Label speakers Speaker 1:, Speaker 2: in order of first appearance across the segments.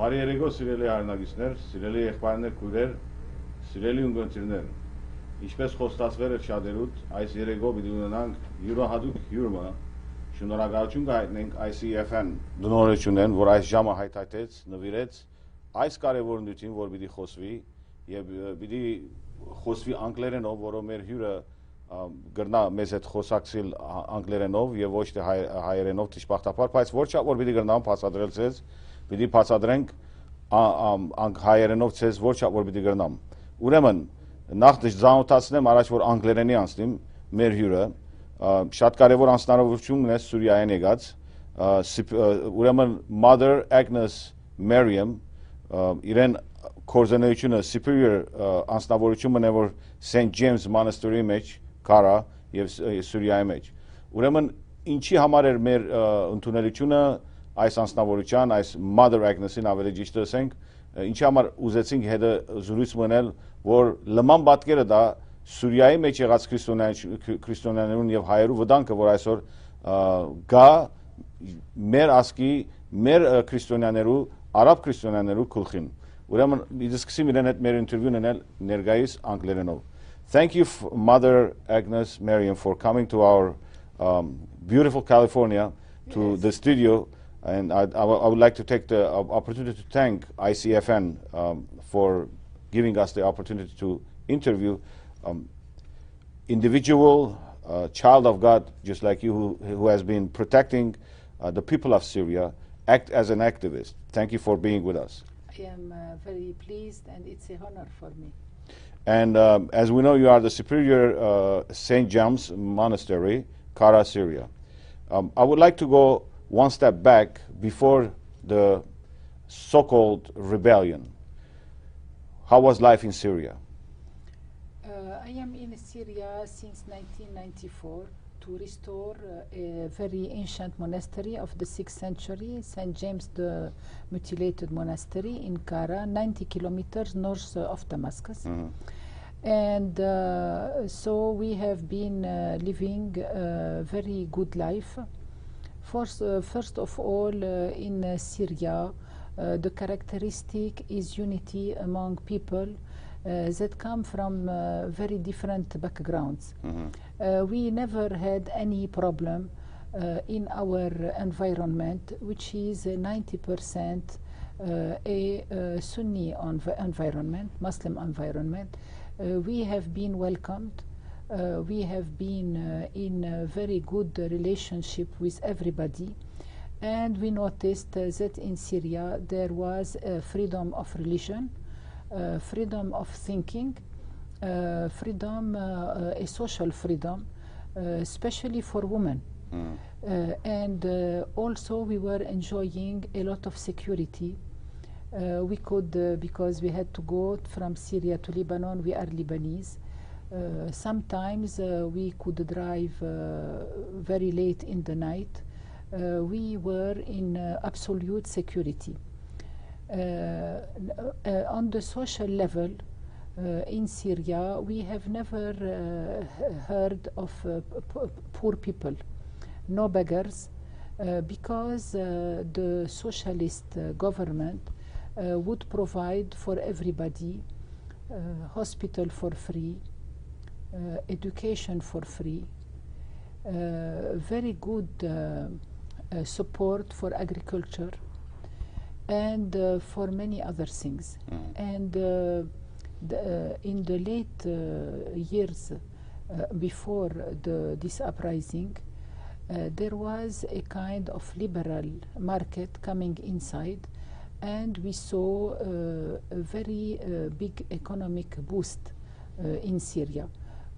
Speaker 1: Բարի երեկո, սիրելի հայրենակիցներ, սիրելի եղբայրներ, քույրեր, սիրելի ունկնդիրներ։ Ինչպես խոստացվել էր շատերուդ, այս երեկո պիտի ունենանք յուրահատուկ հյուրը, շնորհակալություն կհայտնենք ICFN դնորությունեն, որ այս ժամը հայթայթեց, նվիրեց այս կարևոր նյութին, որ պիտի խոսվի եւ պիտի խոսվի անգլերենով, որով մեր հյուրը գրնա մեզ հետ խոսակցել անգլերենով եւ ոչ թե հայերենով դժբախտաբար, բայց ոչ որ պիտի գրնամ բացատրել ցեզ, պիտի բացատրենք հայերենով ցեզ ոչ որ պիտի գրնամ։ Ուրեմն նախ դժզանոթացնեմ առաջ որ անգլերենի անցնեմ մեր հյուրը շատ կարևոր անձնարարություն ունի Սուրիայեն եկած ուրեմն Mother Agnes Mariam իրեն կորզանությունը superior անձնավորությունը որ St. James Monastery մեջ Kara եւ Սուրիայի մեջ։ Ուրեմն ինչի համար էր մեր ընդունելությունը այս անձնավորության, այս Mother Agnes-ին ավելի ճիշտ ասենք, ինչի համար ուզեցինք հետը զրույց մնել, որ լման պատկերը դա Սուրիայի մեջ եղած քրիստոնյաներուն եւ հայերու վտանգը, որ այսօր գա մեր ասկի, մեր քրիստոնյաներու, արաբ քրիստոնյաներու գլխին։ Ուրեմն իսկ սկսեմ իրեն հետ մեր ինտերվյուն անել ներկայիս անգլերենով։ Thank you, Mother Agnes Mariam, for coming to our beautiful California, to the studio. And I would like to take the opportunity to thank ICFN for giving us the opportunity to interview individual child of God, just like you, who has been protecting the people of Syria, act as an activist. Thank you for being with us.
Speaker 2: I am very pleased, and it's an honor for me.
Speaker 1: And as we know, you are the superior St. James Monastery, Kara, Syria. I would like to go one step back before the so-called rebellion. How was life in Syria?
Speaker 2: I am in Syria since 1994 to restore a very ancient monastery of the 6th century, St. James the Mutilated Monastery in Kara, 90 kilometers north of Damascus. Mm-hmm. And so we have been living a very good life. First of all, in Syria, the characteristic is unity among people that come from very different backgrounds. Mm-hmm. We never had any problem in our environment, which is 90% a Sunni environment, Muslim environment. We have been welcomed. We have been in a very good relationship with everybody, and we noticed that in Syria there was freedom of religion, freedom of thinking, freedom, a social freedom, especially for women. And also we were enjoying a lot of security. We could, because we had to go from Syria to Lebanon, we are Lebanese. Sometimes we could drive very late in the night. We were in absolute security. On the social level, in Syria, we have never heard of poor people, no beggars, because the socialist government would provide for everybody hospital for free, education for free, very good support for agriculture, and for many other things. And in the late years before this uprising, there was a kind of liberal market coming inside, and we saw a very big economic boost in Syria.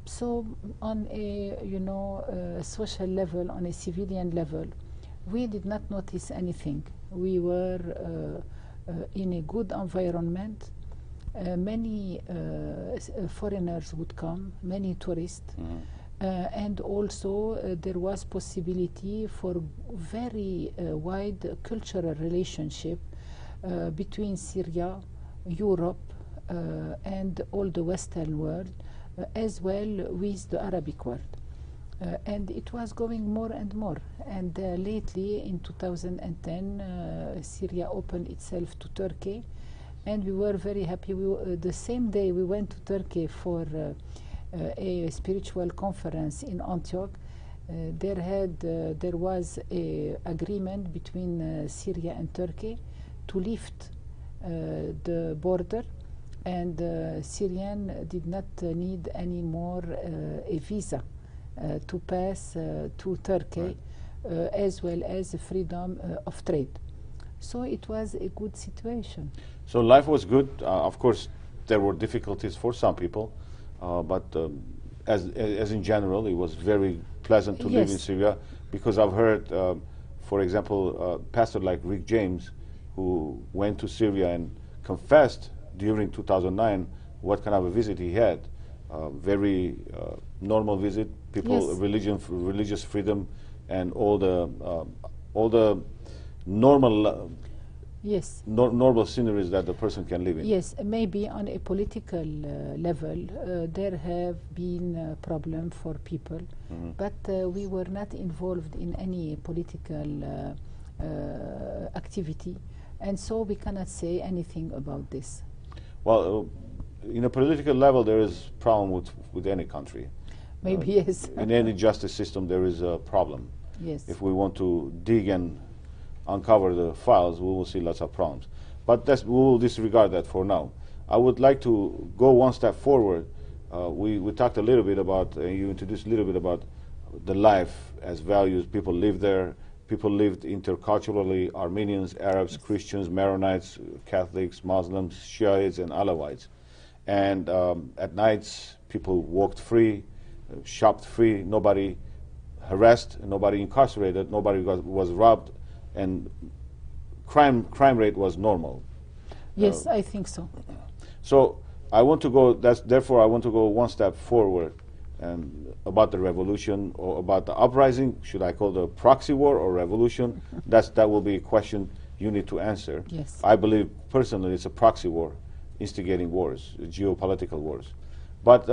Speaker 2: So on a social level, on a civilian level, we did not notice anything. We were in a good environment. Many foreigners would come, many tourists, and also there was possibility for very wide cultural relationship between Syria, Europe, and all the Western world, as well with the Arabic world. And it was going more and more. And lately, in 2010, Syria opened itself to Turkey, and we were very happy. The same day we went to Turkey for a spiritual conference in Antioch. There was a agreement between Syria and Turkey to lift the border, and Syrian did not need any more a visa to pass to Turkey, right. As well as freedom of trade. So it was a good situation.
Speaker 1: So life was good. Of course, there were difficulties for some people, but as in general, it was very pleasant to live in Syria, because I've heard, for example, a pastor like Rick James, who went to Syria and confessed during 2009 what kind of a visit he had. Very normal visit. People, religious freedom, and all the normal normal sceneries that the person can live in.
Speaker 2: Yes, maybe on a political level there have been problem for people, but we were not involved in any political activity, and so we cannot say anything about this.
Speaker 1: Well, in a political level, there is problem with any country.
Speaker 2: Maybe yes.
Speaker 1: In any justice system, there is a problem.
Speaker 2: Yes.
Speaker 1: If we want to dig and uncover the files, we will see lots of problems. But we will disregard that for now. I would like to go one step forward. We talked a little bit about, you introduced a little bit about the life as values. People live there. People lived interculturally, Armenians, Arabs, Christians, Maronites, Catholics, Muslims, Shiites, and Alawites. And at nights, people walked free, shopped free, nobody harassed, nobody incarcerated, nobody was robbed, and crime rate was normal.
Speaker 2: Yes, I think so.
Speaker 1: So I want to go, therefore I want to go one step forward about the revolution, or about the uprising. Should I call it a proxy war or revolution? That will be a question you need to answer.
Speaker 2: Yes.
Speaker 1: I believe personally it's a proxy war, instigating wars, geopolitical wars. But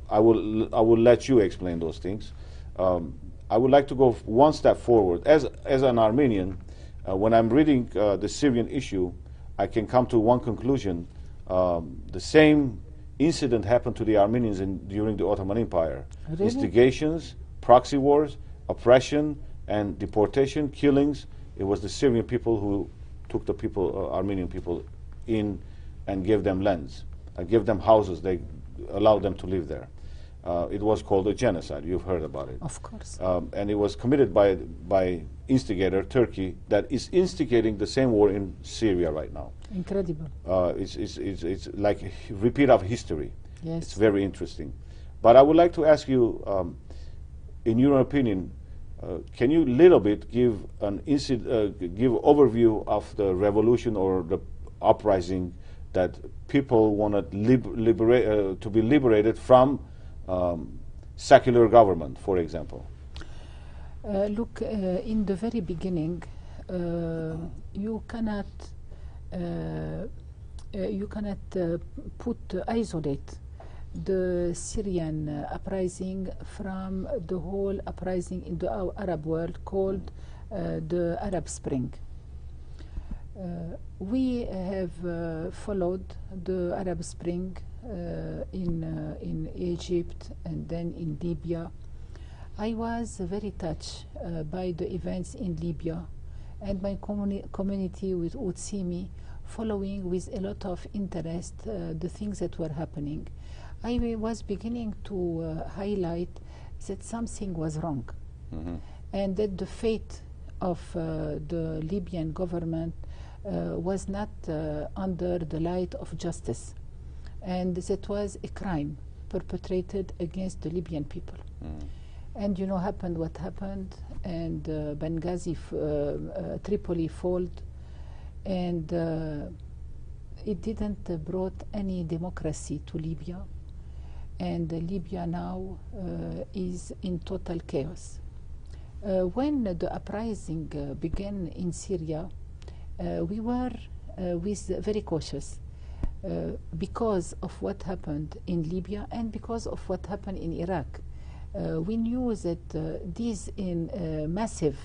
Speaker 1: I will let you explain those things. I would like to go one step forward. As an Armenian, when I'm reading the Syrian issue, I can come to one conclusion. The same incident happened to the Armenians during the Ottoman Empire.
Speaker 2: Really?
Speaker 1: Instigations, proxy wars, oppression, and deportation, killings. It was the Syrian people who took the people, Armenian people, in and gave them lands, gave them houses. They allowed them to live there. It was called a genocide. You've heard about it.
Speaker 2: Of course.
Speaker 1: And it was committed by instigator Turkey, that is instigating the same war in Syria right now.
Speaker 2: Incredible.
Speaker 1: It's like a repeat of history.
Speaker 2: Yes.
Speaker 1: It's very interesting. But I would like to ask you, in your opinion, can you little bit give give overview of the revolution or the uprising that people wanted to be liberated from secular government, for example?
Speaker 2: Look, in the very beginning, you cannot isolate the Syrian uprising from the whole uprising in the Arab world called the Arab Spring. We have followed the Arab Spring in Egypt and then in Libya. I was very touched by the events in Libya, and my community would see me following with a lot of interest the things that were happening. I was beginning to highlight that something was wrong, and that the fate of the Libyan government was not under the light of justice, and that was a crime perpetrated against the Libyan people. And you know what happened, and Benghazi, Tripoli folded, and it didn't brought any democracy to Libya, and Libya now is in total chaos. When the uprising began in Syria, we were very cautious because of what happened in Libya and because of what happened in Iraq. we knew that this in massive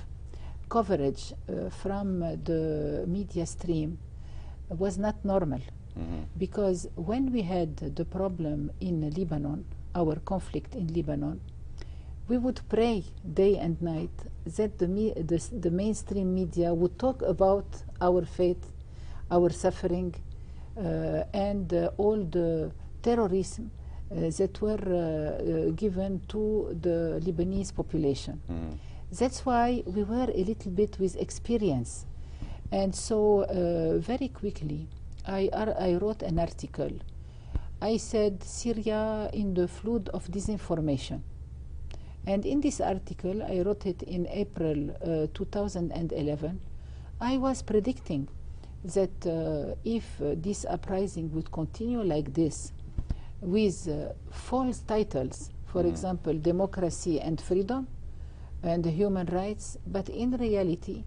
Speaker 2: coverage from the media stream was not normal. Because when we had the problem in Lebanon, our conflict in Lebanon, we would pray day and night that the mainstream media would talk about our fate, our suffering, and all the terrorism that were given to the Lebanese population. That's why we were a little bit with experience. And so very quickly, I wrote an article. I said Syria in the flood of disinformation. And in this article, I wrote it in April 2011, I was predicting that if this uprising would continue like this, with false titles, for example, democracy and freedom and human rights, but in reality,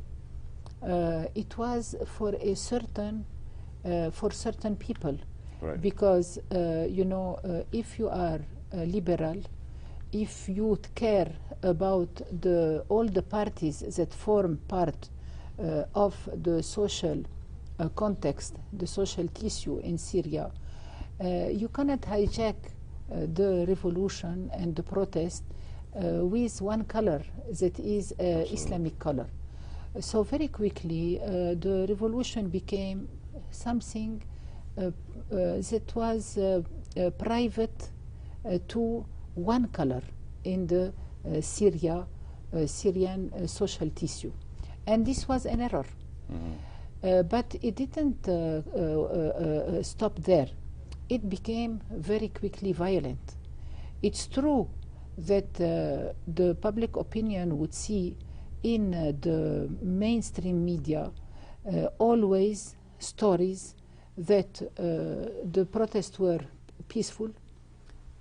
Speaker 2: it was for a certain people,
Speaker 1: right.
Speaker 2: Because you know, if you are liberal, if you care about all the parties that form part of the social context, the social tissue in Syria, you cannot hijack the revolution and the protest with one color, that is Islamic color. So very quickly, the revolution became something that was private to one color in the Syrian social tissue. And this was an error. But it didn't stop there. It became very quickly violent. It's true that the public opinion would see in the mainstream media always stories that the protests were peaceful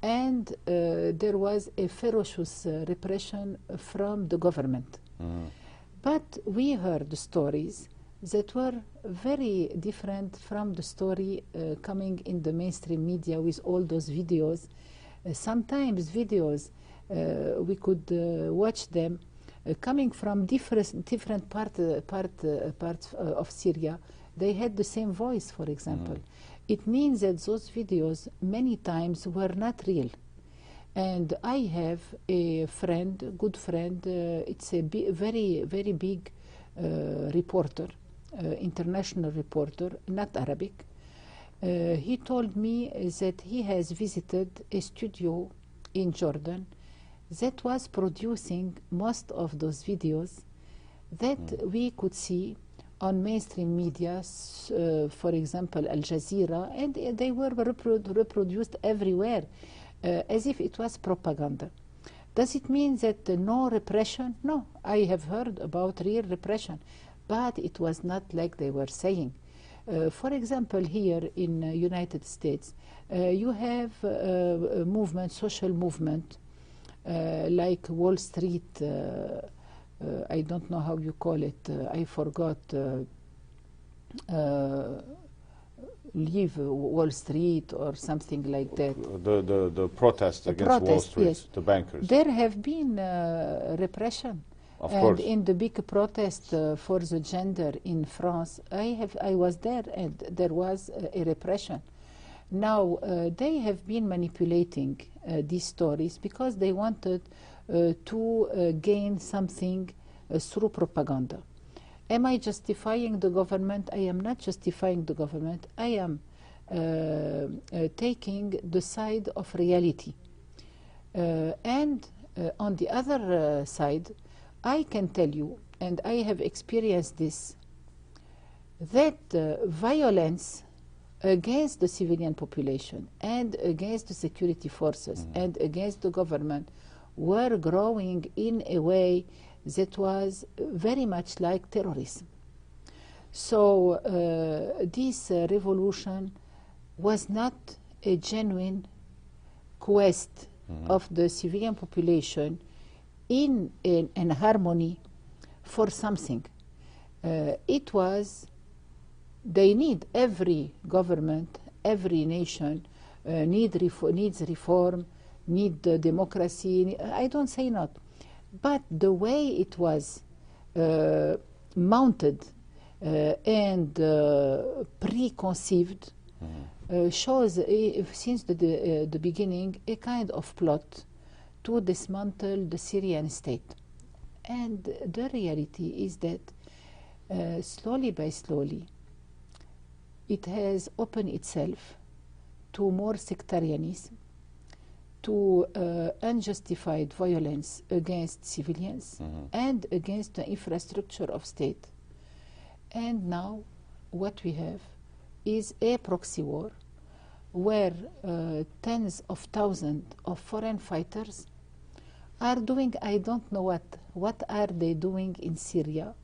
Speaker 2: and there was a ferocious repression from the government. But we heard stories that were very different from the story coming in the mainstream media with all those videos. Sometimes videos, we could watch them coming from different parts of Syria. They had the same voice, for example. It means that those videos many times were not real. And I have a friend, good friend, it's a very, very big reporter, international reporter, not Arabic. He told me that he has visited a studio in Jordan that was producing most of those videos that we could see on mainstream media, for example, Al Jazeera, and they were reproduced everywhere as if it was propaganda. Does it mean that no repression? No, I have heard about real repression, but it was not like they were saying. For example, here in United States, you have a movement, social movement, like Wall Street, I don't know how you call it, I forgot, Leave Wall Street or something like that.
Speaker 1: The protest against Wall Street,
Speaker 2: yes.
Speaker 1: the bankers.
Speaker 2: There have been repression.
Speaker 1: Of
Speaker 2: and
Speaker 1: course.
Speaker 2: In the big protest for the gender in France, I was there and there was a repression. Now, they have been manipulating these stories because they wanted to gain something through propaganda. Am I justifying the government? I am not justifying the government. I am taking the side of reality. And on the other side, I can tell you, and I have experienced this, that violence against the civilian population and against the security forces and against the government were growing in a way that was very much like terrorism. So this revolution was not a genuine quest of the civilian population in harmony for something. It was, they need, every government, every nation needs reform, need the democracy. I don't say not. But the way it was mounted and preconceived shows, since the beginning, a kind of plot to dismantle the Syrian state. And the reality is that slowly by slowly, it has opened itself to more sectarianism, to unjustified violence against civilians and against the infrastructure of state. And now what we have is a proxy war where tens of thousands of foreign fighters are doing, I don't know what are they doing in Syria.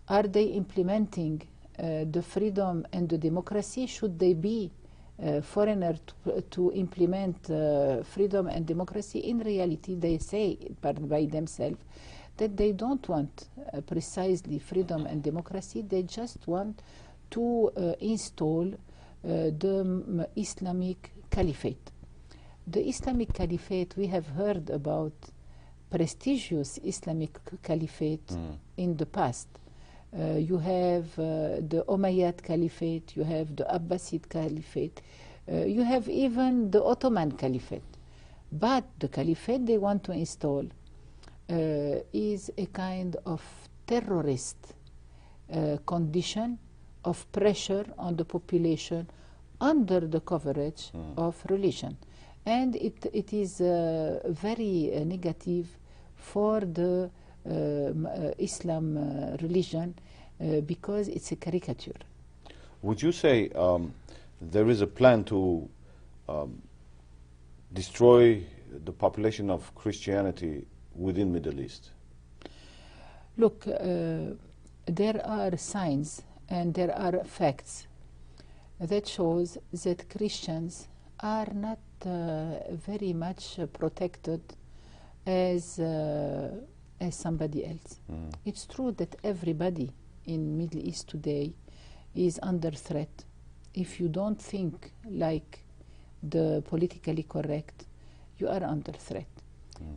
Speaker 2: Are they implementing the freedom and the democracy? Should they be foreigner to implement freedom and democracy? In reality, they say by themselves that they don't want precisely freedom and democracy. They just want to install the Islamic Caliphate. The Islamic Caliphate, we have heard about prestigious Islamic Caliphate in the past. You have the Umayyad Caliphate, you have the Abbasid Caliphate, you have even the Ottoman Caliphate. But the Caliphate they want to install is a kind of terrorist condition of pressure on the population under the coverage of religion. And it is very negative for the Islam religion because it's a caricature.
Speaker 1: Would you say there is a plan to destroy the population of Christianity within Middle East?
Speaker 2: Look, there are signs and there are facts that shows that Christians are not very much protected as somebody else. It's true that everybody in Middle East today is under threat. If you don't think like the politically correct, you are under threat.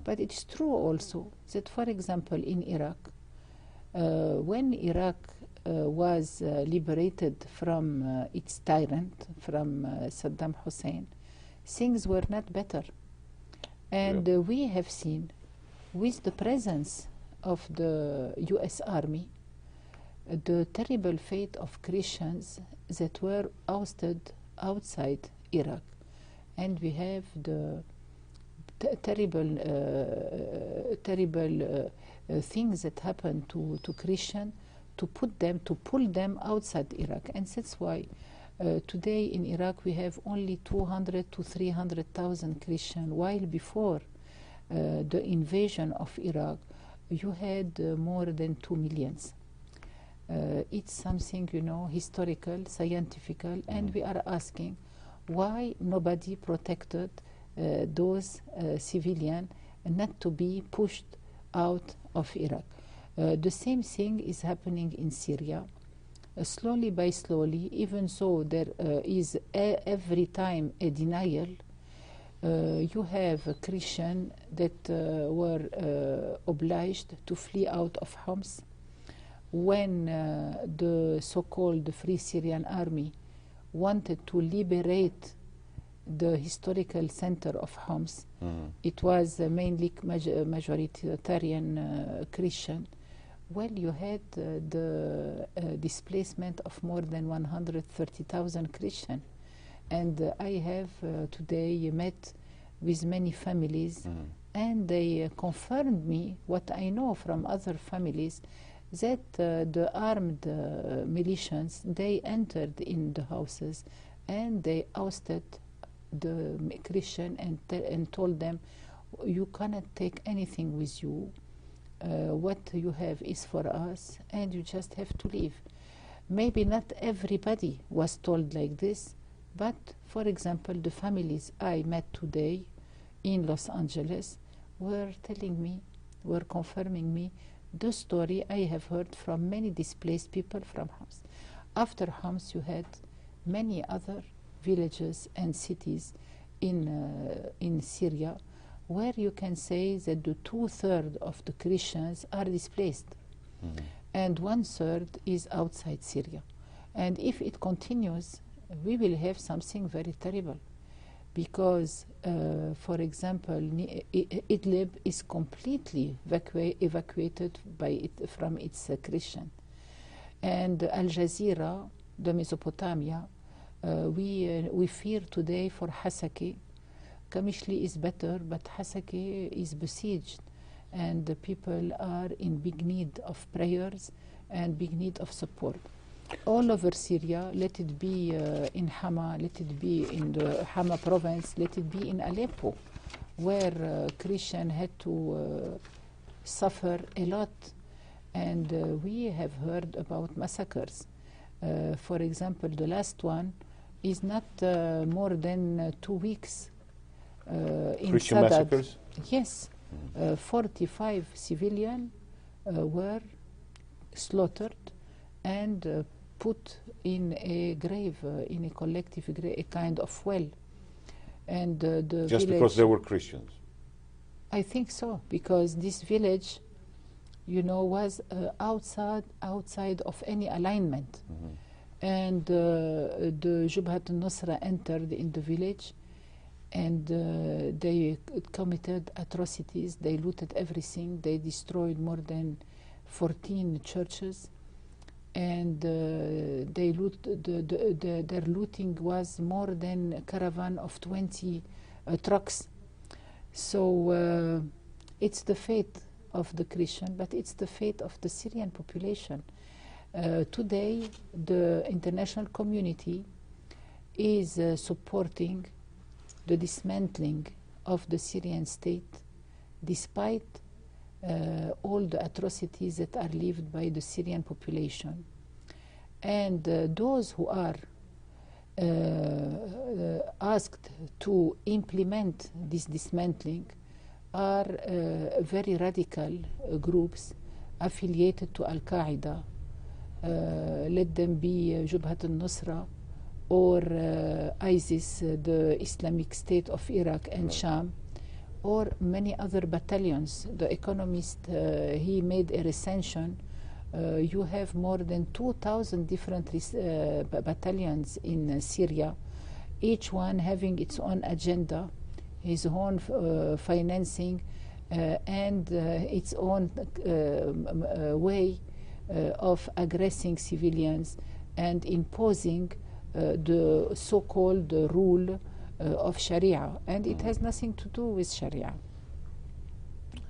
Speaker 2: But it's true also that, for example, in Iraq, when Iraq was liberated from its tyrant, from Saddam Hussein, things were not better. And we have seen, with the presence of the US Army, the terrible fate of Christians that were ousted outside Iraq. And we have the terrible things that happened to Christians to pull them outside Iraq. And that's why today in Iraq we have only 200 to 300,000 Christians, while before the invasion of Iraq you had more than 2 million. It's something, historical, scientific, and we are asking why nobody protected those civilians not to be pushed out of Iraq. The same thing is happening in Syria. Slowly by slowly, even though there is every time a denial, you have a Christian that were obliged to flee out of Homs when the so-called Free Syrian Army wanted to liberate the historical center of Homs. It was mainly majoritarian Christian. Well, you had the displacement of more than 130,000 Christians. And I have today met with many families, and they confirmed me what I know from other families, that the armed militias, they entered in the houses and they ousted the Christian and told them, you cannot take anything with you. What you have is for us, and you just have to leave. Maybe not everybody was told like this, but for example, the families I met today in Los Angeles were telling me, were confirming me the story I have heard from many displaced people from Homs. After Homs, you had many other villages and cities in Syria where you can say that the 2/3 of the Christians are displaced, and 1/3 is outside Syria. And if it continues, we will have something very terrible, because, for example, Idlib is completely evacuated from its Christian. And Al Jazeera, the Mesopotamia, we fear today for Hasaki. Kamishli is better, but Hasaki is besieged, and the people are in big need of prayers and big need of support. All over Syria, let it be in Hama, let it be in the Hama province, let it be in Aleppo, where Christians had to suffer a lot. And we have heard about massacres. For example, the last one is not more than 2 weeks in
Speaker 1: Christian
Speaker 2: Sadat.
Speaker 1: massacres?
Speaker 2: Yes. 45 civilians were slaughtered and put in a grave, in a collective grave, a kind of well. And the
Speaker 1: just
Speaker 2: village,
Speaker 1: because they were Christians?
Speaker 2: I think so, because this village, you know, was outside of any alignment. And the Jubhat al-Nusra entered in the village, and they committed atrocities. They looted everything. They destroyed more than 14 churches, and their looting was more than a caravan of 20 trucks. So it's the fate of the Christian, but it's the fate of the Syrian population. Today, the international community is supporting the dismantling of the Syrian state, despite all the atrocities that are lived by the Syrian population. And those who are asked to implement this dismantling are very radical groups affiliated to Al-Qaeda. Let them be Jubhat al-Nusra or ISIS, the Islamic State of Iraq and Sham, or many other battalions. The Economist, he made a recension. You have more than 2,000 different battalions in Syria, each one having its own agenda, his own financing, and its own way of aggressing civilians and imposing the so-called rule of Sharia, and it has nothing to do with Sharia.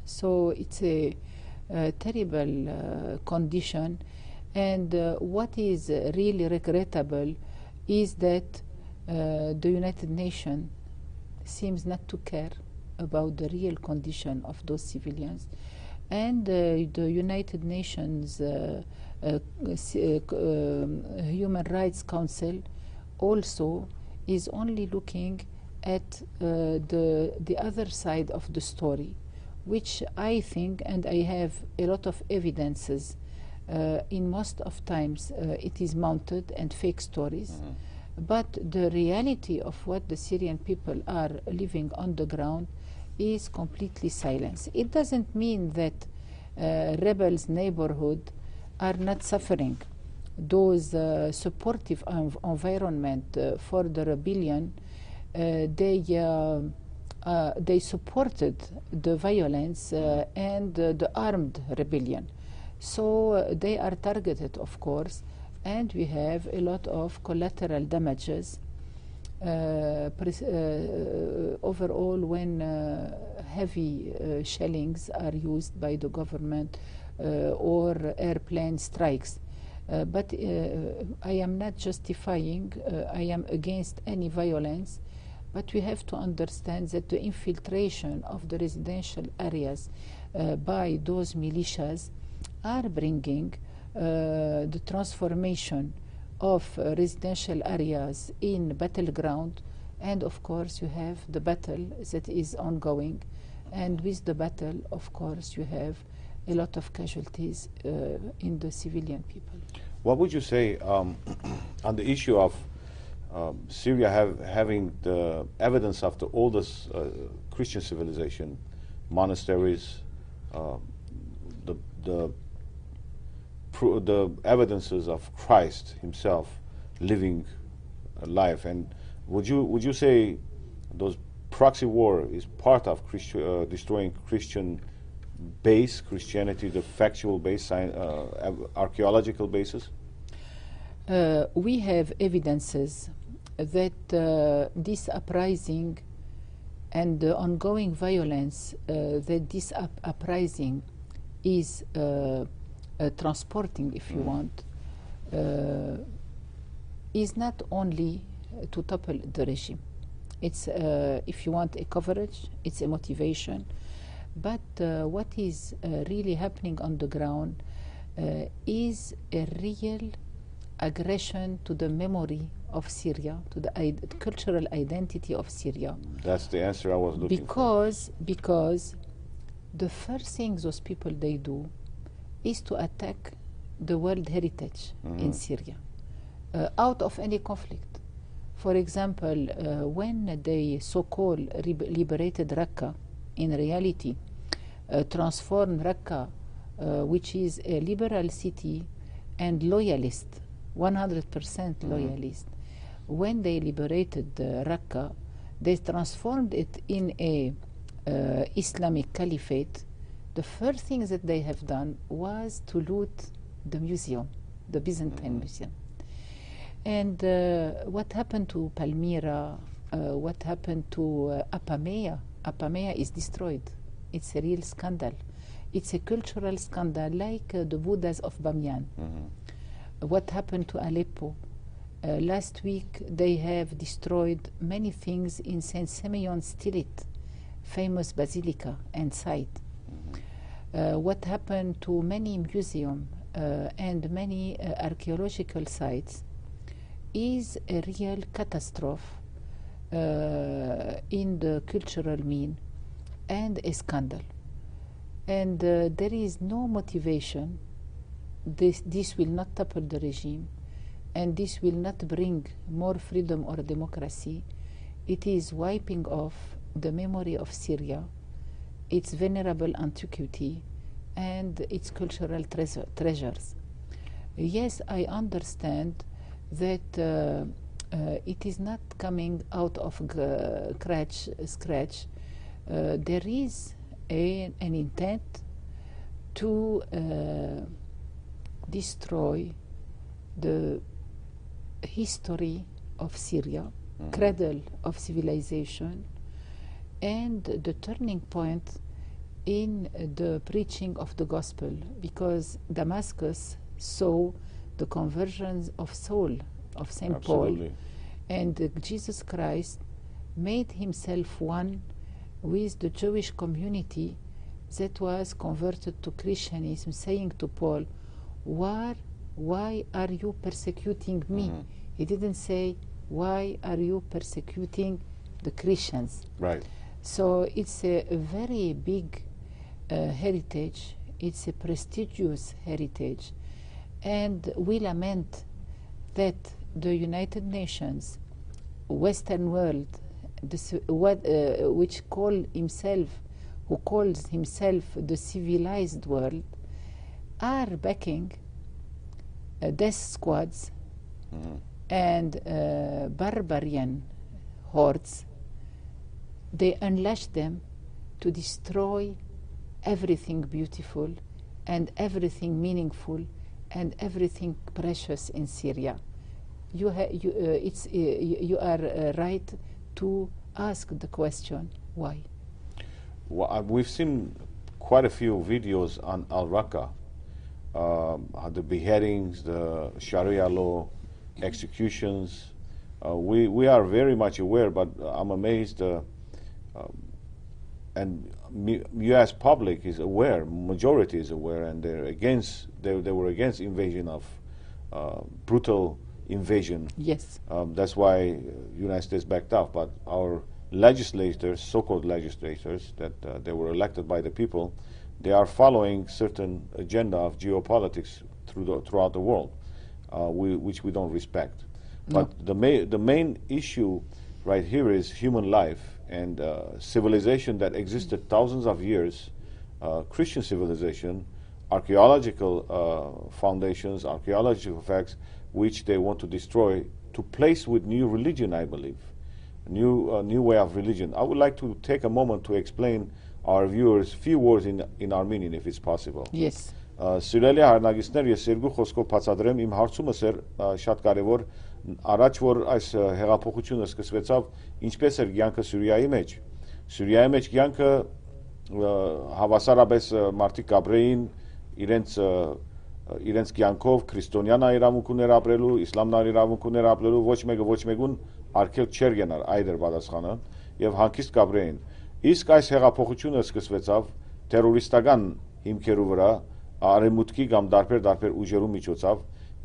Speaker 2: So it's a terrible condition, and what is really regrettable is that the United Nations seems not to care about the real condition of those civilians, and the United Nations Human Rights Council also is only looking at the other side of the story, which I think, and I have a lot of evidences, in most of times it is mounted and fake stories, but the reality of what the Syrian people are living on the ground is completely silenced. It doesn't mean that rebels' neighborhood are not suffering. Those supportive environment for the rebellion, they supported the violence and the armed rebellion. So they are targeted, of course, and we have a lot of collateral damages. Overall, when heavy shellings are used by the government or airplane strikes. But I am not justifying, I am against any violence, but we have to understand that the infiltration of the residential areas by those militias are bringing the transformation of residential areas in battleground, and of course you have the battle that is ongoing, and with the battle, of course, you have a lot of casualties in the civilian people.
Speaker 1: What would you say on the issue of Syria having the evidence of the oldest Christian civilization, monasteries, the evidences of Christ Himself living a life. And would you say those proxy war is part of destroying Christian base, Christianity, the factual base, archaeological basis?
Speaker 2: We have evidences that this uprising and the ongoing violence that this uprising is transporting, if you want, is not only to topple the regime. It's, if you want, a coverage, it's a motivation. But what is really happening on the ground is a real aggression to the memory of Syria, to the cultural identity of Syria.
Speaker 1: That's the answer I was looking for.
Speaker 2: Because the first thing those people they do is to attack the world heritage in Syria out of any conflict. For example, when they so-called liberated Raqqa, in reality transformed Raqqa, which is a liberal city and loyalist, 100% loyalist. When they liberated Raqqa, they transformed it in a Islamic caliphate. The first thing that they have done was to loot the museum, the Byzantine museum. And what happened to Palmyra, what happened to Apamea? Apamea is destroyed. It's a real scandal. It's a cultural scandal like the Buddhas of Bamyan. What happened to Aleppo? Last week they have destroyed many things in St. Simeon Stilit, famous basilica and site. What happened to many museums and many archaeological sites is a real catastrophe in the cultural mean and a scandal. And there is no motivation. This will not topple the regime, and this will not bring more freedom or democracy. It is wiping off the memory of Syria, its venerable antiquity, and its cultural treasures. Yes, I understand that it is not coming out of scratch. There is an intent to destroy the history of Syria, cradle of civilization, and the turning point in the preaching of the gospel, because Damascus saw the conversions of Saul, of St. Paul, and Jesus Christ made himself one with the Jewish community that was converted to Christianism, saying to Paul, why are you persecuting me? He didn't say, why are you persecuting the Christians?
Speaker 1: Right.
Speaker 2: So it's a very big heritage. It's a prestigious heritage. And we lament that the United Nations, Western world, which who calls himself the civilized world, are backing death squads and barbarian hordes. They unleash them to destroy everything beautiful and everything meaningful and everything precious in Syria. You are right to ask the question, why?
Speaker 1: Well, we've seen quite a few videos on Al-Raqqa, the beheadings, the Sharia law, executions. We are very much aware, but I'm amazed, and U.S. public is aware, majority is aware, and they were against invasion of brutal invasion.
Speaker 2: Yes.
Speaker 1: That's why United States backed off. But our legislators, so-called legislators, that they were elected by the people, they are following certain agenda of geopolitics throughout the world, which we don't respect. But the main issue right here is human life and civilization that existed thousands of years, Christian civilization, archaeological foundations, archaeological facts, which they want to destroy to place with new religion, I believe, new way of religion. I would like to take a moment to explain our viewers few words in Armenian, if it's possible.
Speaker 2: Yes.
Speaker 1: Սիրելի հարնագիստներ, ես երկու խոսքով բացատրեմ իմ հարցումս էր շատ կարևոր առաջ որ այս հեղափոխությունը սկսվեցավ, ինչպես էր կյանքը Սուրիայի մեջ։ Սուրիայի մեջ կյանքը հավասարապես մարդիկ կապրեին իրենց կյանքով քրիստոնյան իրավունքներ ապրելու, իսլամն իրավունքներ ապրելու, ոչ մեկը ոչ մեկուն արգել չեր գնար այդ էր պատասխանը եւ հանգիստ կապրեին։ Իսկ այս հեղափոխությունը սկսվեցավ տերորիստական հիմքերու վրա, արևմուտքի կամ դարբեր ուժերու միջոցով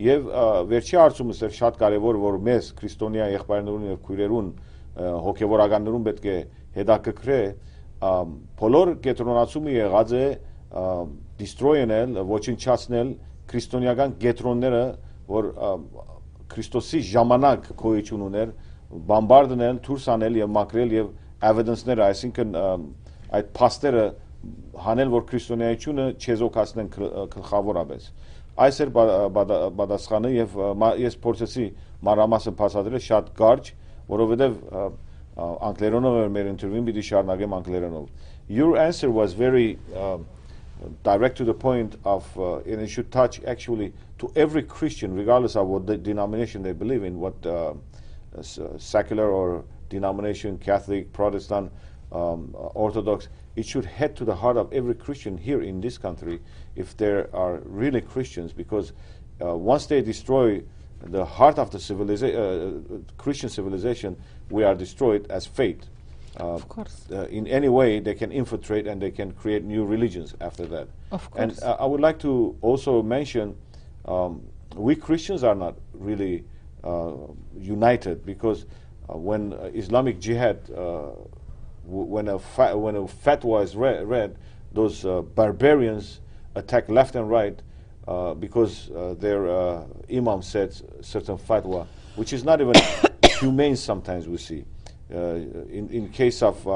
Speaker 1: եւ վերջի հարցումս էր շատ կարեւոր որ մեզ քրիստոնյա եղբայրներուն եւ քույրերուն հոգեվորականներուն պետք է հետաքրքրե բոլոր կետրոնացումը եղած է destroy-նել, ոչնչացնել քրիստոնեական կետրոնները, որ Քրիստոսի ժամանակ գոյություն ուներ, բամբարդնել, դուրս անել եւ մաքրել եւ evidence-ները, այսինքն այդ փաստերը հանել, որ քրիստոնեությունը չեզոքացնեն գլխավորապես։ Այս էր պատասխանը եւ ես փորձեցի մանրամասն բացատրել շատ կարճ, որովհետեւ անգլերենով մեր ինտերվյուին պիտի շարունակեմ անգլերենով։ Your answer was very direct to the point of and it should touch actually to every Christian regardless of what denomination they believe in, what secular or denomination, Catholic, Protestant, Orthodox, it should head to the heart of every Christian here in this country if there are really Christians, because once they destroy the heart of the Christian civilization, we are destroyed as faith.
Speaker 2: Of course.
Speaker 1: In any way, they can infiltrate and they can create new religions after that.
Speaker 2: Of course.
Speaker 1: And I would like to also mention, we Christians are not really united, because when Islamic Jihad, when a fatwa is read, those barbarians attack left and right because their imam said certain fatwa, which is not even humane. Sometimes we see. In case of,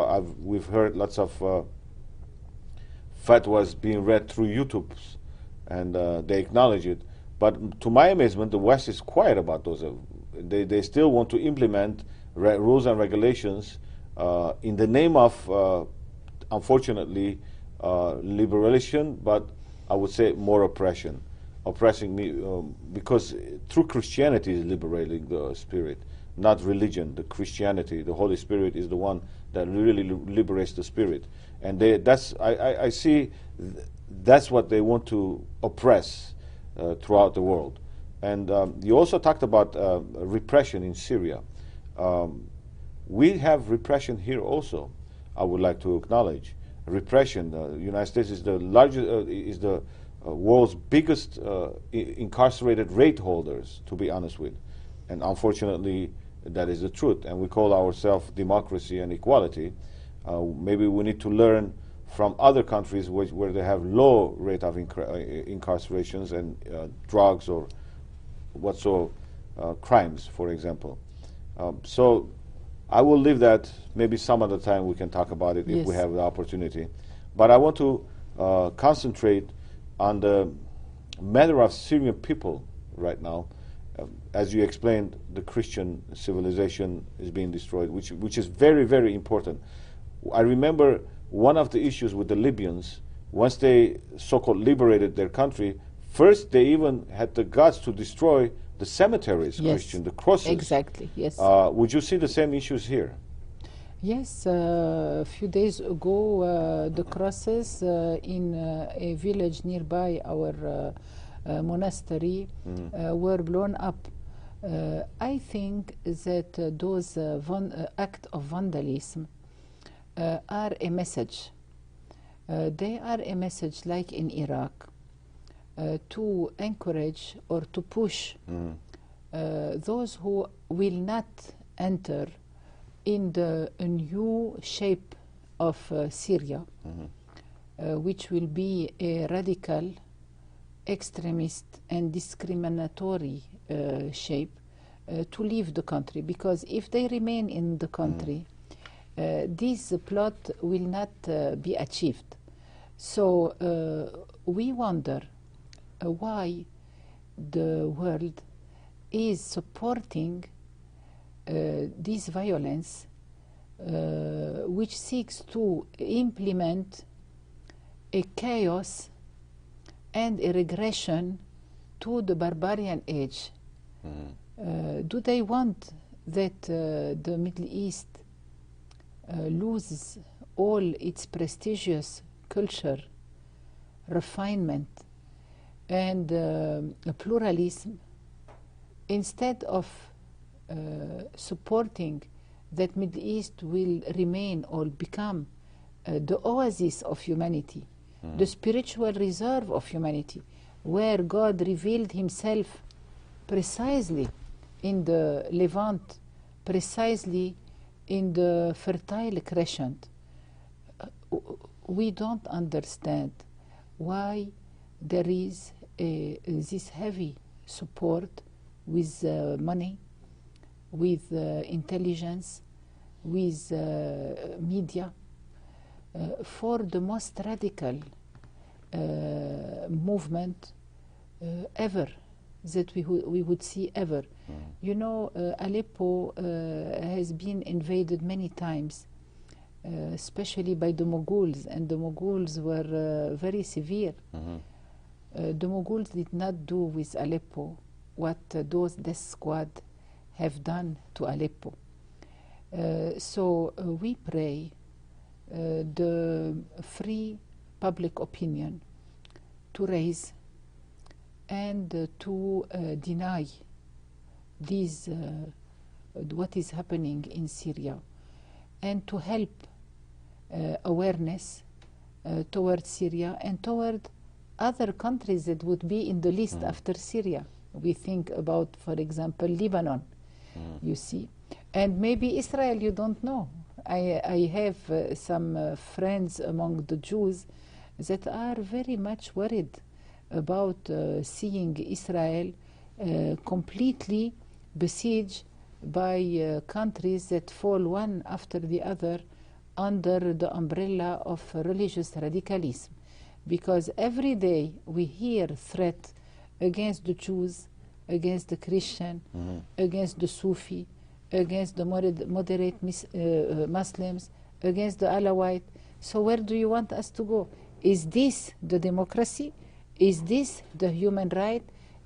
Speaker 1: we've heard lots of fatwas being read through YouTube, and they acknowledge it. But to my amazement, the West is quiet about those. They still want to implement rules and regulations in the name of, unfortunately, liberation, but I would say more oppression. Oppressing me, because through Christianity is liberating the spirit, not religion. The Christianity, the Holy Spirit is the one that really liberates the spirit. And I see that's what they want to oppress throughout the world. And you also talked about repression in Syria. We have repression here also. I would like to acknowledge repression. The United States is the largest, is the world's biggest incarcerated rate holders, to be honest with. And unfortunately, that is the truth. And we call ourselves democracy and equality. Maybe we need to learn from other countries where they have low rate of incarcerations and drugs or whatsoever crimes, for example. So I will leave that. Maybe some other time we can talk about it if we have the opportunity. But I want to concentrate on the matter of Syrian people right now. As you explained, the Christian civilization is being destroyed, which is very, very important. I remember one of the issues with the Libyans, once they so-called liberated their country, first they even had the guts to destroy the cemeteries, Christian, the crosses.
Speaker 2: Exactly, yes.
Speaker 1: Would you see the same issues here?
Speaker 2: Yes, a few days ago, the crosses in a village nearby our monastery were blown up. I think that those acts of vandalism are a message. They are a message, like in Iraq, to encourage or to push those who will not enter in the new shape of Syria, which will be a radical, extremist and discriminatory shape, to leave the country, because if they remain in the country, this plot will not be achieved. So we wonder why the world is supporting this violence, which seeks to implement a chaos and a regression to the barbarian age. Do they want that the Middle East loses all its prestigious culture, refinement, and pluralism, instead of supporting that Middle East will remain or become the oasis of humanity, the spiritual reserve of humanity, where God revealed himself precisely in the Levant, precisely in the Fertile Crescent. We don't understand why there is this heavy support with money, with intelligence, with media, for the most radical movement ever that we would see ever. You know, Aleppo has been invaded many times, especially by the Mughals, and the Mughals were very severe. The Mughals did not do with Aleppo what those death squad have done to Aleppo. So we pray the free public opinion to raise and to deny these what is happening in Syria, and to help awareness toward Syria and toward other countries that would be in the list after Syria. We think about, for example, Lebanon, you see, and maybe Israel, you don't know. I have some friends among the Jews that are very much worried about seeing Israel completely besieged by countries that fall one after the other under the umbrella of religious radicalism. Because every day we hear threat against the Jews, against the Christian, against the Sufi, against the moderate Muslims, against the Alawite. So where do you want us to go? Is this the democracy? Is this the human right?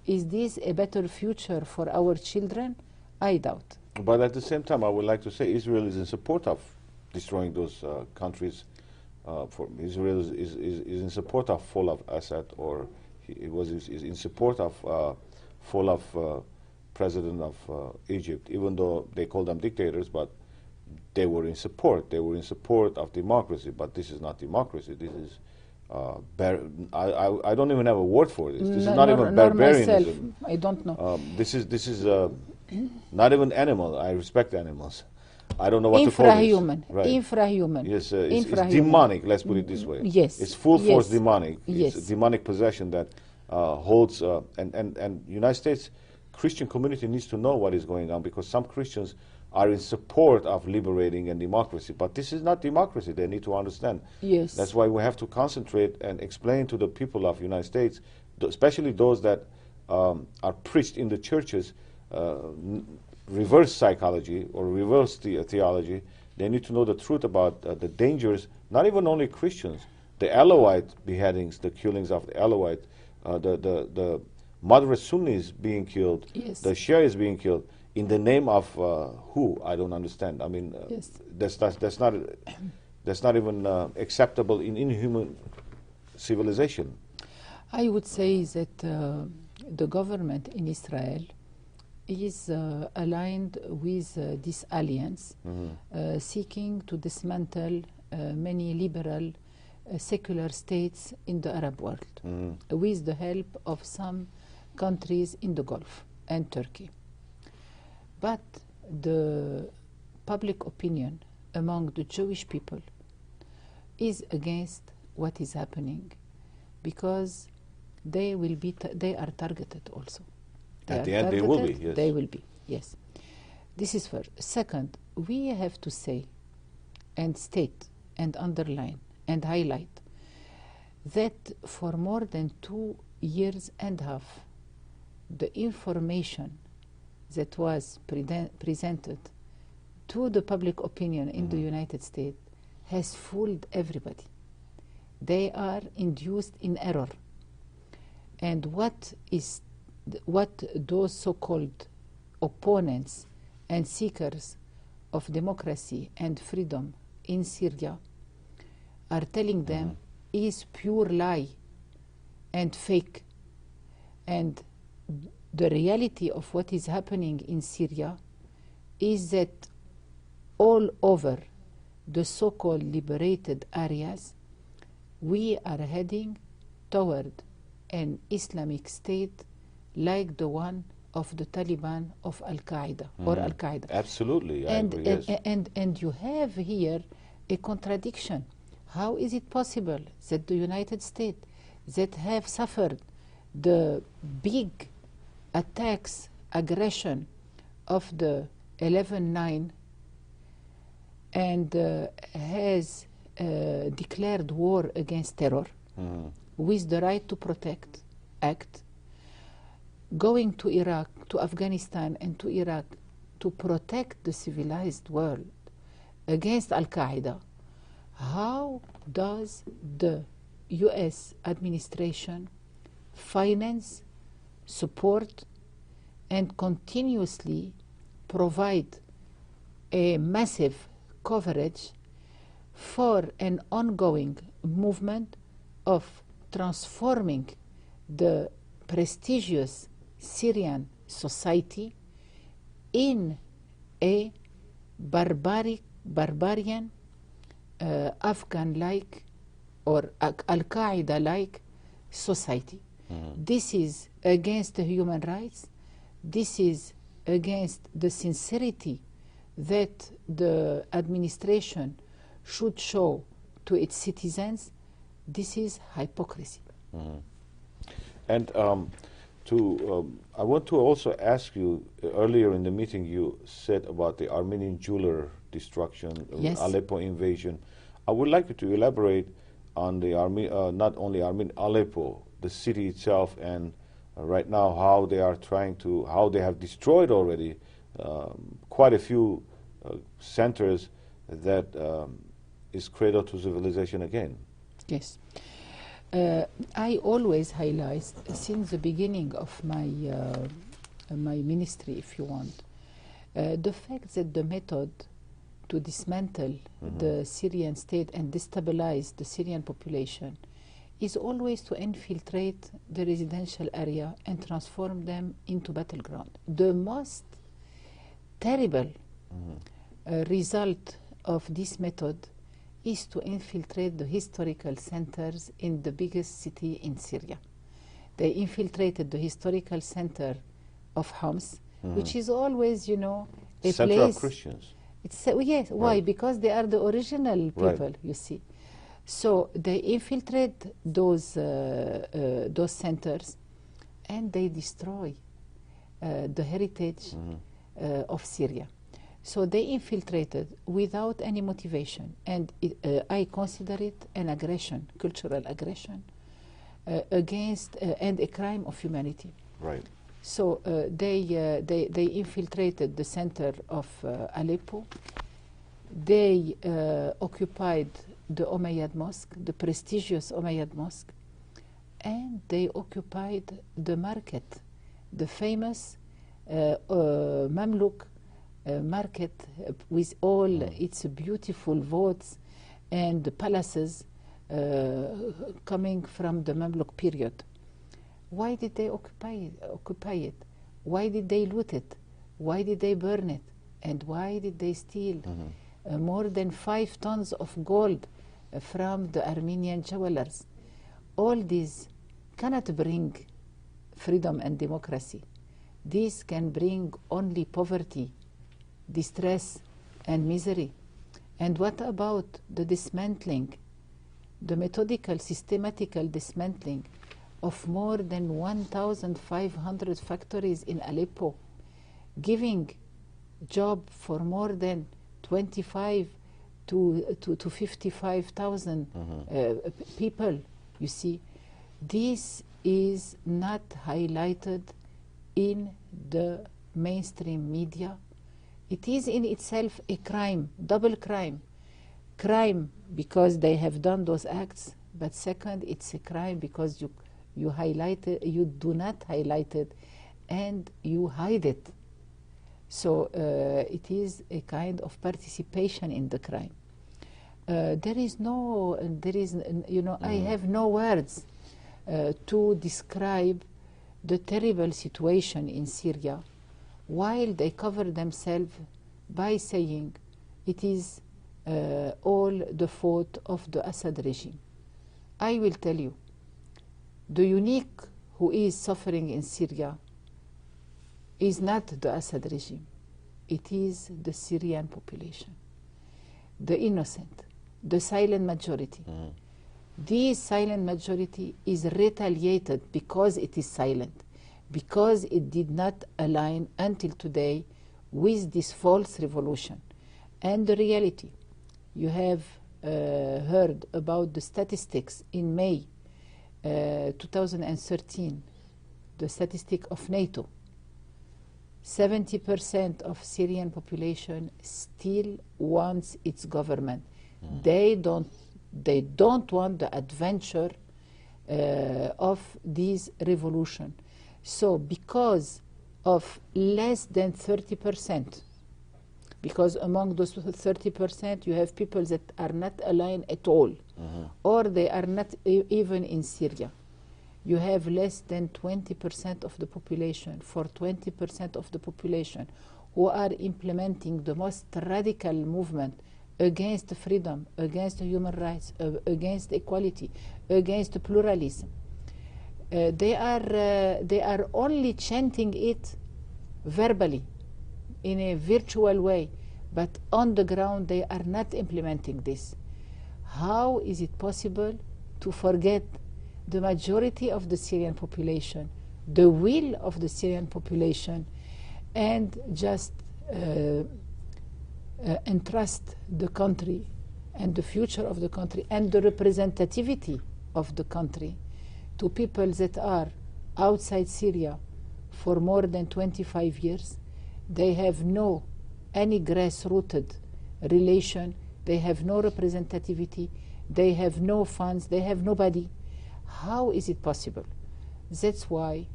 Speaker 2: Is this a better future for our children? I doubt.
Speaker 3: But at the same time, I would like to say Israel is in support of destroying those countries. For Israel is in support of fall of Assad, or is in support of fall of president of Egypt, even though they call them dictators, but they were in support. They were in support of democracy, but this is not democracy. This is I don't even have a word for this. This is not even barbarianism.
Speaker 2: I don't know.
Speaker 3: This is not even animal. I respect animals. I don't know what to call this.
Speaker 2: Right. Infrahuman.
Speaker 3: Yes, it's demonic. Let's put it this way.
Speaker 2: Yes.
Speaker 3: It's full force demonic.
Speaker 2: Yes.
Speaker 3: It's a demonic possession that holds. And United States Christian community needs to know what is going on, because some Christians are in support of liberating and democracy, but this is not democracy. They need to understand.
Speaker 2: Yes.
Speaker 3: That's why we have to concentrate and explain to the people of United States, especially those that are preached in the churches, reverse psychology or reverse theology. They need to know the truth about the dangers, not even only Christians, the Alawite beheadings, the killings of the Alawite, the moderate Sunnis being killed,
Speaker 2: yes.
Speaker 3: the Shias being killed, in the name of who? I don't understand. I mean,
Speaker 2: yes.
Speaker 3: that's not even acceptable in human civilization.
Speaker 2: I would say that the government in Israel is aligned with this alliance, seeking to dismantle many liberal secular states in the Arab world, with the help of some countries in the Gulf and Turkey. But the public opinion among the Jewish people is against what is happening, because they are targeted also.
Speaker 3: At the end, they will be. Yes.
Speaker 2: They will be. Yes. This is first. Second, we have to say and state and underline and highlight that for more than 2.5 years, the information that was presented to the public opinion in the United States has fooled everybody. They are induced in error. And what those so-called opponents and seekers of democracy and freedom in Syria are telling them is pure lie and fake. And the reality of what is happening in Syria is that all over the so-called liberated areas, we are heading toward an Islamic state like the one of the Taliban of Al-Qaeda or Al-Qaeda.
Speaker 3: Absolutely, I agree, yes.
Speaker 2: And you have here a contradiction. How is it possible that the United States, that have suffered the big attacks, aggression of the 11/9 and has declared war against terror with the right to protect act, going to Iraq, to Afghanistan and to Iraq to protect the civilized world against Al-Qaeda, how does the US administration finance, support, and continuously provide a massive coverage for an ongoing movement of transforming the prestigious Syrian society in a barbarian Afghan-like or Al-Qaeda-like society? This is against the human rights. This is against the sincerity that the administration should show to its citizens. This is hypocrisy.
Speaker 3: And I want to also ask you, earlier in the meeting you said about the Armenian jeweler destruction,
Speaker 2: Yes.
Speaker 3: Aleppo invasion. I would like you to elaborate on the not only Aleppo, the city itself, and right now how they are how they have destroyed already quite a few centers that is cradle to civilization again.
Speaker 2: Yes. I always highlight, since the beginning of my ministry, if you want, the fact that the method to dismantle the Syrian state and destabilize the Syrian population is always to infiltrate the residential area and transform them into battleground. The most terrible result of this method is to infiltrate the historical centers in the biggest city in Syria. They infiltrated the historical center of Homs, which is always, you know, a
Speaker 3: Center
Speaker 2: place
Speaker 3: of Christians.
Speaker 2: It's yes. Why?
Speaker 3: Right.
Speaker 2: Because they are the original people.
Speaker 3: Right.
Speaker 2: You see, so they infiltrate those centers, and they destroy the heritage of Syria. So they infiltrated without any motivation, and I consider it an aggression, cultural aggression, against and a crime of humanity.
Speaker 3: Right.
Speaker 2: So they infiltrated the center of Aleppo. They occupied the Umayyad Mosque, the prestigious Umayyad Mosque, and they occupied the market, the famous Mamluk market with all its beautiful vaults and palaces coming from the Mamluk period. Why did they occupy it? Why did they loot it? Why did they burn it? And why did they steal more than 5 tons of gold from the Armenian jewelers? All these cannot bring freedom and democracy. This can bring only poverty, distress, and misery. And what about the dismantling, the methodical, systematical dismantling of more than 1,500 factories in Aleppo giving job for more than 25 to 55,000 people. You see, this is not highlighted in the mainstream media. It is in itself a crime, double crime. Crime because they have done those acts, but second, it's a crime because you highlight it, you do not highlight it, and you hide it. So it is a kind of participation in the crime. I have no words to describe the terrible situation in Syria, while they cover themselves by saying it is all the fault of the Assad regime. I will tell you, the unique who is suffering in Syria is not the Assad regime. It is the Syrian population, the innocent, the silent majority. This silent majority is retaliated because it is silent, because it did not align until today with this false revolution. And the reality, you have heard about the statistics in May 2013, the statistic of NATO. 70% of Syrian population still wants its government. They don't want the adventure of this revolution. So because of less than 30%, because among those 30% you have people that are not aligned at all, or they are not even in Syria. You have less than 20% of the population, for 20% of the population who are implementing the most radical movement against freedom, against human rights, against equality, against pluralism. They are only chanting it verbally, in a virtual way, but on the ground they are not implementing this. How is it possible to forget the majority of the Syrian population, the will of the Syrian population, and just entrust the country and the future of the country and the representativity of the country to people that are outside Syria for more than 25 years? They have no any grassrooted relation, they have no representativity, they have no funds, they have nobody. How is it possible? That's why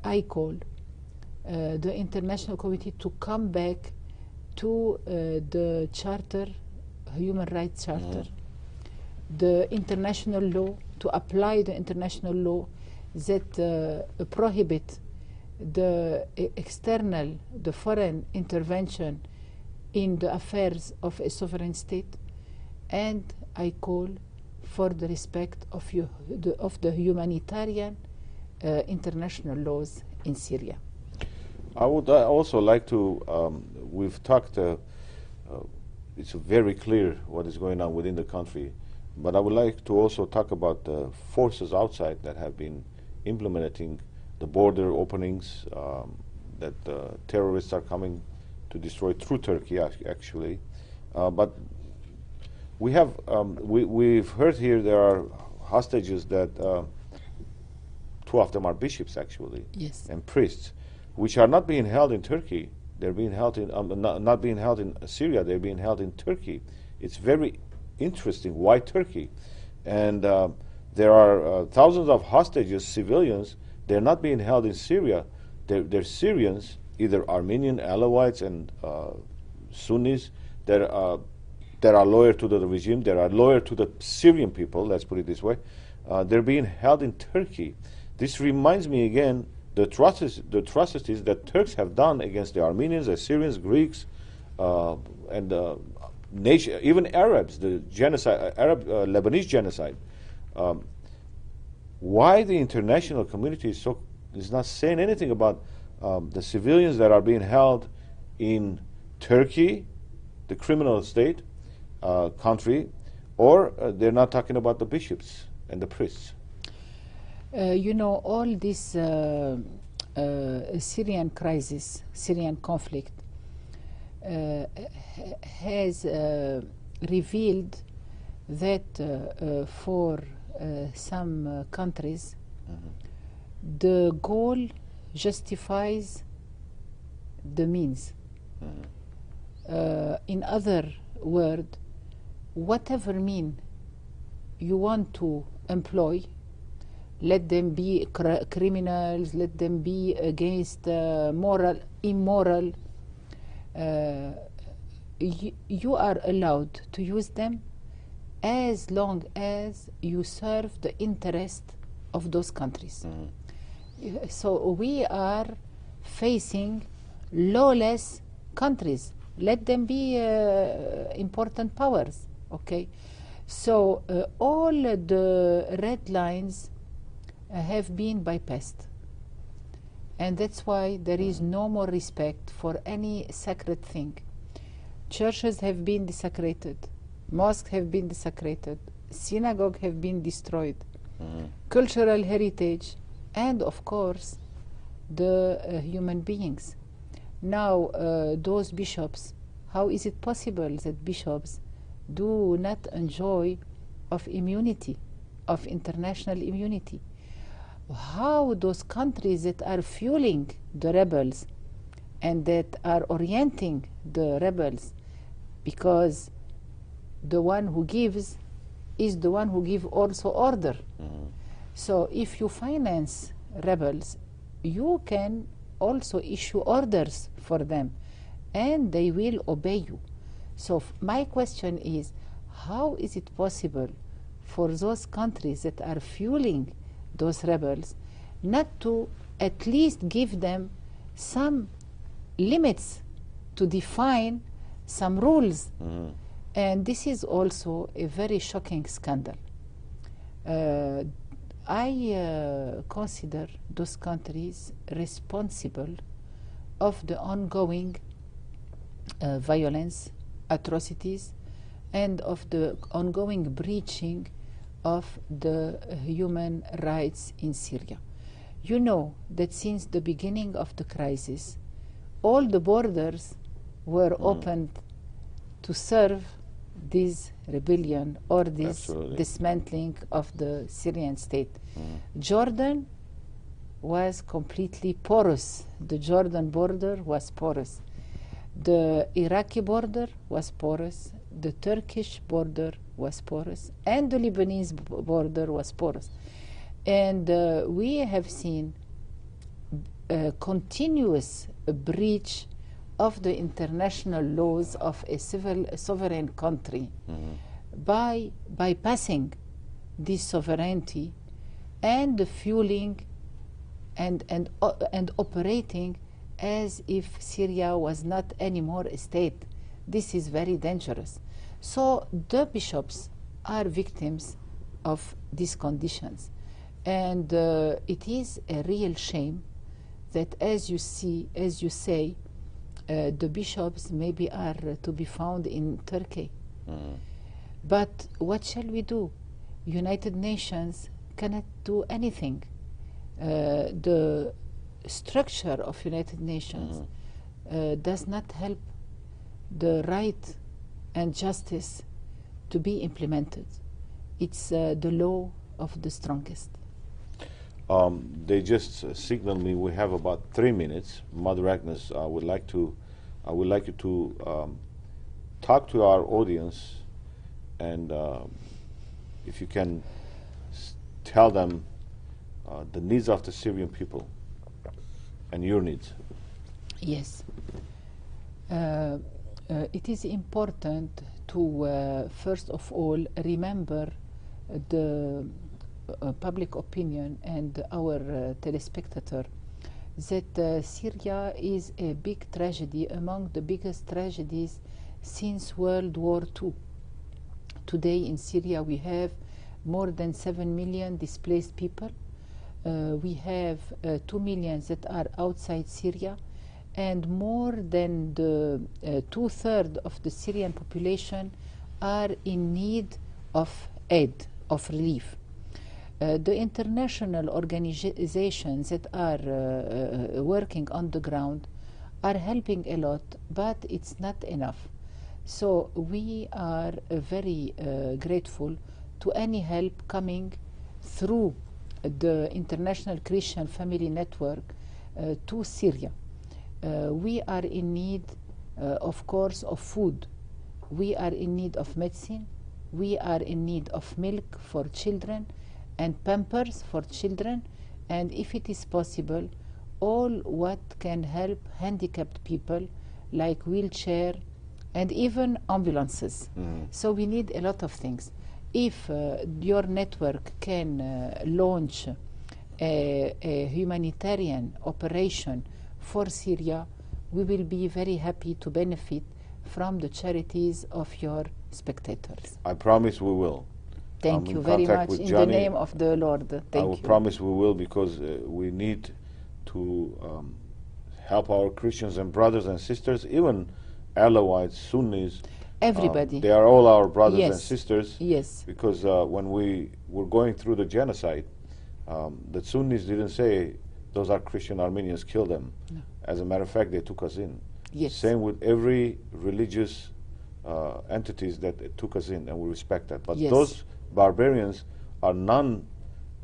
Speaker 2: I call the international community to come back to the charter, human rights charter, the international law, to apply the international law that prohibit the external, the foreign intervention in the affairs of a sovereign state, and I call for the respect of the humanitarian international laws in Syria.
Speaker 3: I would also like to, we've talked, it's very clear what is going on within the country, but I would like to also talk about the forces outside that have been implementing the border openings, that terrorists are coming to destroy through Turkey, actually. But we have, we've heard here there are hostages that, two of them are bishops, actually,
Speaker 2: yes,
Speaker 3: and priests, which are not being held in Turkey. They're being held in, not being held in Syria, they're being held in Turkey. It's very interesting. Why Turkey? And there are thousands of hostages, civilians. They're not being held in Syria. They're Syrians, either Armenian Alawites and Sunnis that are loyal to the regime. They are loyal to the Syrian people, let's put it this way. They're being held in Turkey. This reminds me again the atrocities that Turks have done against the Armenians, Assyrians, Greeks, and even Arabs, the genocide, Lebanese genocide. Why the international community is not saying anything about the civilians that are being held in Turkey, the criminal state country, or they're not talking about the bishops and the priests?
Speaker 2: You know, all these Syrian crisis, Syrian conflict, has revealed that for some countries, the goal justifies the means. In other words, whatever mean you want to employ, let them be criminals, let them be against immoral, you are allowed to use them as long as you serve the interest of those countries. So we are facing lawless countries. Let them be important powers, okay? So all the red lines have been bypassed. And that's why there is no more respect for any sacred thing. Churches have been desecrated. Mosques have been desecrated. Synagogues have been destroyed. Cultural heritage, and of course, the human beings. Now, those bishops, how is it possible that bishops do not enjoy of immunity, of international immunity? How those countries that are fueling the rebels and that are orienting the rebels, because the one who gives is the one who gives also order. So if you finance rebels, you can also issue orders for them and they will obey you. So my question is, how is it possible for those countries that are fueling those rebels not to at least give them some limits, to define some rules? And this is also a very shocking scandal. I consider those countries responsible of the ongoing violence, atrocities, and of the ongoing breaching of the human rights in Syria. You know that since the beginning of the crisis, all the borders were opened to serve this rebellion or this dismantling of the Syrian state. Jordan was completely porous. The Jordan border was porous. The Iraqi border was porous. The Turkish border was porous. And the Lebanese border was porous. And we have seen a continuous breach of the international laws of a sovereign country by bypassing this sovereignty and fueling and operating as if Syria was not anymore a state. This is very dangerous. So the bishops are victims of these conditions. And it is a real shame that, as you say, the bishops maybe are to be found in Turkey. But what shall we do? United Nations cannot do anything. The structure of United Nations does not help the right and justice to be implemented. It's the law of the strongest.
Speaker 3: They just signaled me we have about 3 minutes. Mother Agnes, I would like you to talk to our audience, and if you can tell them the needs of the Syrian people and your needs.
Speaker 2: Yes. It is important to, first of all, remember the public opinion and our telespectator that Syria is a big tragedy, among the biggest tragedies since World War II. Today in Syria we have more than 7 million displaced people. We have 2 million that are outside Syria, and more than the 2/3 of the Syrian population are in need of aid, of relief. The international organizations that are working on the ground are helping a lot, but it's not enough. So we are very grateful to any help coming through the International Christian Family Network to Syria. We are in need, of course, of food. We are in need of medicine. We are in need of milk for children and pampers for children, and if it is possible, all what can help handicapped people like wheelchair and even ambulances. So we need a lot of things. If your network can launch a humanitarian operation for Syria, we will be very happy to benefit from the charities of your spectators.
Speaker 3: I promise we will.
Speaker 2: Thank
Speaker 3: I'm
Speaker 2: you
Speaker 3: in
Speaker 2: very
Speaker 3: contact
Speaker 2: much
Speaker 3: with
Speaker 2: in
Speaker 3: Johnny.
Speaker 2: the name of the Lord. Thank
Speaker 3: I will
Speaker 2: you.
Speaker 3: promise we will, because we need to help our Christians and brothers and sisters, even Alawites, Sunnis.
Speaker 2: Everybody.
Speaker 3: They are all our brothers
Speaker 2: Yes.
Speaker 3: and sisters.
Speaker 2: Yes.
Speaker 3: Because when we were going through the genocide, the Sunnis didn't say those are Christian Armenians, kill them.
Speaker 2: No.
Speaker 3: As a matter of fact, they took us in.
Speaker 2: Yes.
Speaker 3: Same with every religious entities that took us in, and we respect that. But
Speaker 2: Yes.
Speaker 3: those barbarians are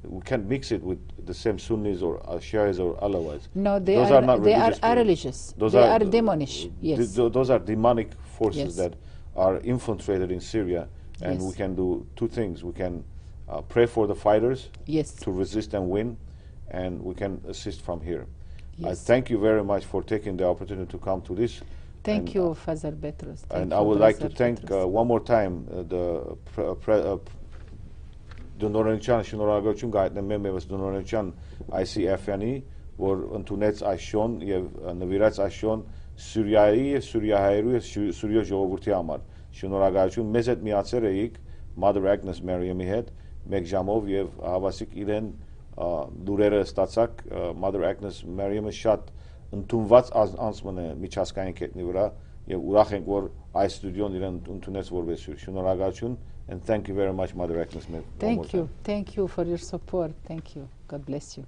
Speaker 3: we can't mix it with the same Sunnis or Shias or Alawites.
Speaker 2: No, they
Speaker 3: Those
Speaker 2: are
Speaker 3: not
Speaker 2: they
Speaker 3: religious
Speaker 2: are
Speaker 3: people.
Speaker 2: religious.
Speaker 3: Those
Speaker 2: They
Speaker 3: are
Speaker 2: are demonish. Yes.
Speaker 3: those are demonic forces
Speaker 2: Yes.
Speaker 3: that are infiltrated in Syria, and we
Speaker 2: Yes.
Speaker 3: can do two things. We can pray for the fighters
Speaker 2: Yes.
Speaker 3: to resist and win, and we can assist from here. I
Speaker 2: Yes.
Speaker 3: thank you very much for taking the opportunity to come to this.
Speaker 2: Thank
Speaker 3: and,
Speaker 2: you, Father Bedros. Thank
Speaker 3: And
Speaker 2: you,
Speaker 3: I would like to
Speaker 2: Brother
Speaker 3: thank
Speaker 2: Bedros.
Speaker 3: one more time the Նորենչյան շնորհակալություն գայտնեմ մեմևս Նորենչյան ICF-յանի, որ ընդունեց այս շոն եւ նվիրած այս շոն Սուրիայի եւ Սուրիահայերու եւ Սուրիա ժողովրդի համար։ Շնորհակալություն, մեզ հետ միացել էիք Mother Agnes Mariam-ի հետ մեկ ժամով եւ հավասիկ իրեն դուրերը ստացակ Mother Agnes Mariam-ը շատ ընդունված անձմն է միջազգային կետնի վրա եւ ուրախ ենք որ այս ստուդիոն իրեն ընդունեց որպես հյուր։ Շնորհակալություն, and thank you very much, Mother Agnes.
Speaker 2: Thank you for your support. Thank you. God bless you.